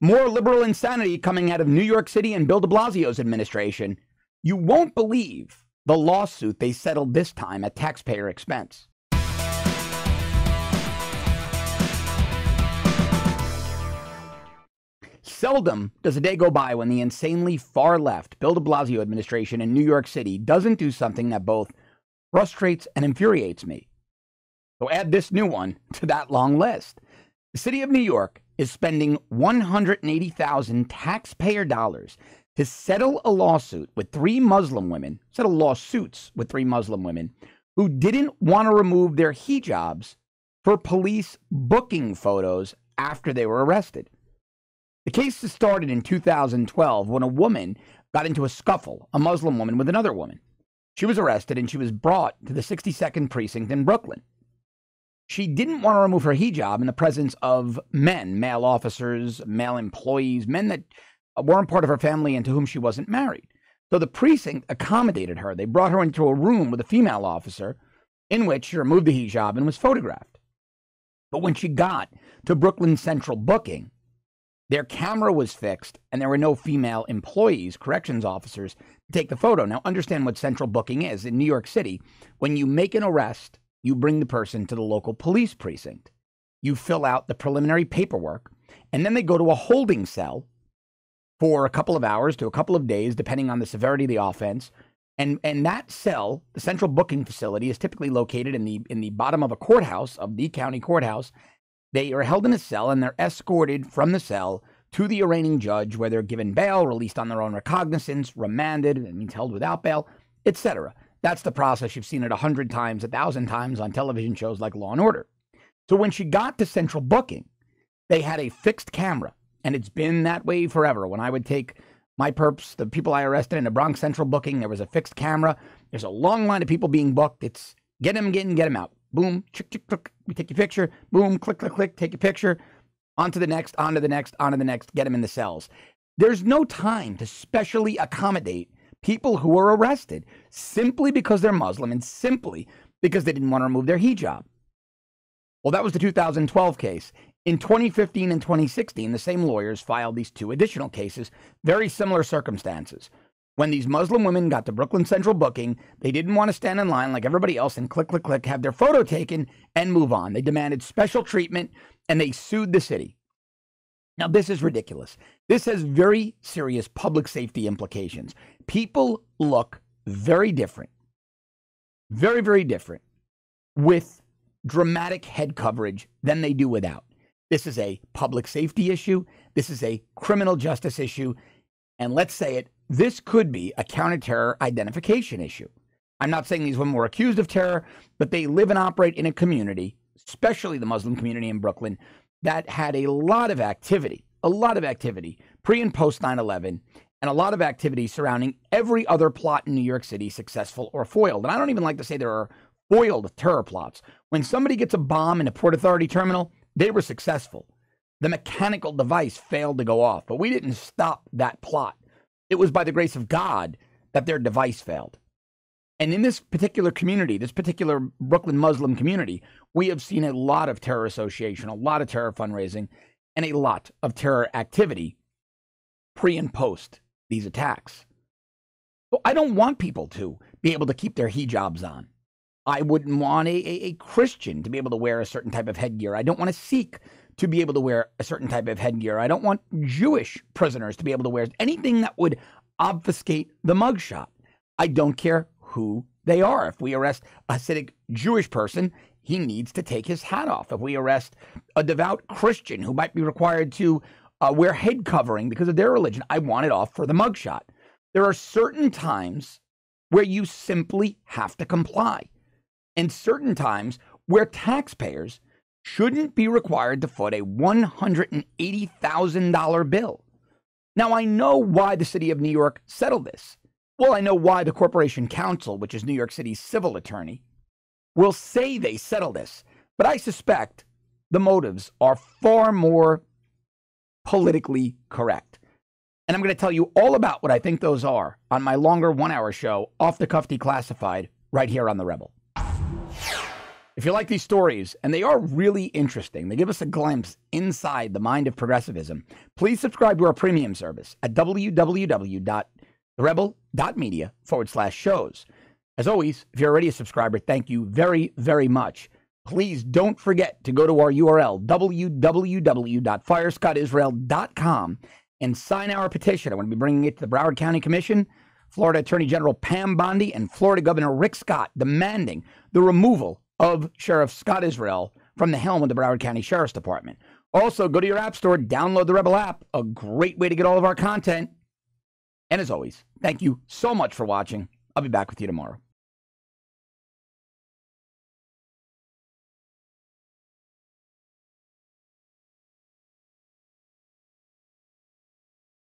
More liberal insanity coming out of New York City and Bill de Blasio's administration. You won't believe the lawsuit they settled this time at taxpayer expense. Seldom does a day go by when the insanely far-left Bill de Blasio administration in New York City doesn't do something that both frustrates and infuriates me. So add this new one to that long list. The city of New York is spending $180,000 taxpayer dollars to settle a lawsuit with three Muslim women, lawsuits with three Muslim women who didn't want to remove their hijabs for police booking photos after they were arrested. The case started in 2012 when a woman got into a scuffle, a Muslim woman with another woman. She was arrested and she was brought to the 62nd precinct in Brooklyn. She didn't want to remove her hijab in the presence of men, male officers, male employees, men that weren't part of her family and to whom she wasn't married. So the precinct accommodated her. They brought her into a room with a female officer in which she removed the hijab and was photographed. But when she got to Brooklyn Central booking, their camera was fixed and there were no female employees, corrections officers, to take the photo. Now, understand what central booking is. In New York City, when you make an arrest, you bring the person to the local police precinct. You fill out the preliminary paperwork, and then they go to a holding cell for a couple of hours to a couple of days, depending on the severity of the offense. And that cell, the central booking facility, is typically located in the bottom of a courthouse, of the county courthouse. They are held in a cell, and they're escorted from the cell to the arraigning judge, where they're given bail, released on their own recognizance, remanded, that means held without bail, etc. That's the process. You've seen it 100 times, 1,000 times on television shows like Law & Order. So when she got to central booking, they had a fixed camera, and it's been that way forever. When I would take my perps, the people I arrested in the Bronx Central booking, there was a fixed camera. There's a long line of people being booked. It's get them in, get them out. Boom, chick, chick, click. We take your picture. Boom, click, click, click. Take your picture. On to the next, on to the next, on to the next. Get them in the cells. There's no time to specially accommodate people who are arrested simply because they're Muslim and simply because they didn't want to remove their hijab. Well, that was the 2012 case. In 2015 and 2016, the same lawyers filed these two additional cases, very similar circumstances. When these Muslim women got to Brooklyn Central booking, they didn't want to stand in line like everybody else and click, click, click, have their photo taken and move on. They demanded special treatment and they sued the city. Now, this is ridiculous. This has very serious public safety implications. People look very different, very, very different with dramatic head coverage than they do without. This is a public safety issue. This is a criminal justice issue. And let's say it, this could be a counterterror identification issue. I'm not saying these women were accused of terror, but they live and operate in a community, especially the Muslim community in Brooklyn, that had a lot of activity pre and post 9/11, and a lot of activity surrounding every other plot in New York City, successful or foiled. And I don't even like to say there are foiled terror plots. When somebody gets a bomb in a Port Authority terminal, they were successful. The mechanical device failed to go off, but we didn't stop that plot. It was by the grace of God that their device failed. And in this particular community, this particular Brooklyn Muslim community, we have seen a lot of terror association, a lot of terror fundraising, and a lot of terror activity pre and post these attacks. So I don't want people to be able to keep their hijabs on. I wouldn't want a Christian to be able to wear a certain type of headgear. I don't want a Sikh to be able to wear a certain type of headgear. I don't want Jewish prisoners to be able to wear anything that would obfuscate the mugshot. I don't care who they are. If we arrest a Hasidic Jewish person, he needs to take his hat off. If we arrest a devout Christian who might be required to wear head covering because of their religion, I want it off for the mugshot. There are certain times where you simply have to comply, and certain times where taxpayers shouldn't be required to foot a $180,000 bill. Now, I know why the city of New York settled this. Well, I know why the Corporation Counsel, which is New York City's civil attorney, will say they settled this. But I suspect the motives are far more politically correct. And I'm going to tell you all about what I think those are on my longer 1-hour show, Off the Cuff Declassified, right here on The Rebel. If you like these stories, and they are really interesting, they give us a glimpse inside the mind of progressivism, please subscribe to our premium service at www.therebel.media/shows. As always, if you're already a subscriber, thank you very, very much. Please don't forget to go to our URL, www.firescottisrael.com, and sign our petition. I'm going to be bringing it to the Broward County Commission, Florida Attorney General Pam Bondi, and Florida Governor Rick Scott, demanding the removal of Sheriff Scott Israel from the helm of the Broward County Sheriff's Department. Also, go to your app store, download the Rebel app, a great way to get all of our content. And as always, thank you so much for watching. I'll be back with you tomorrow.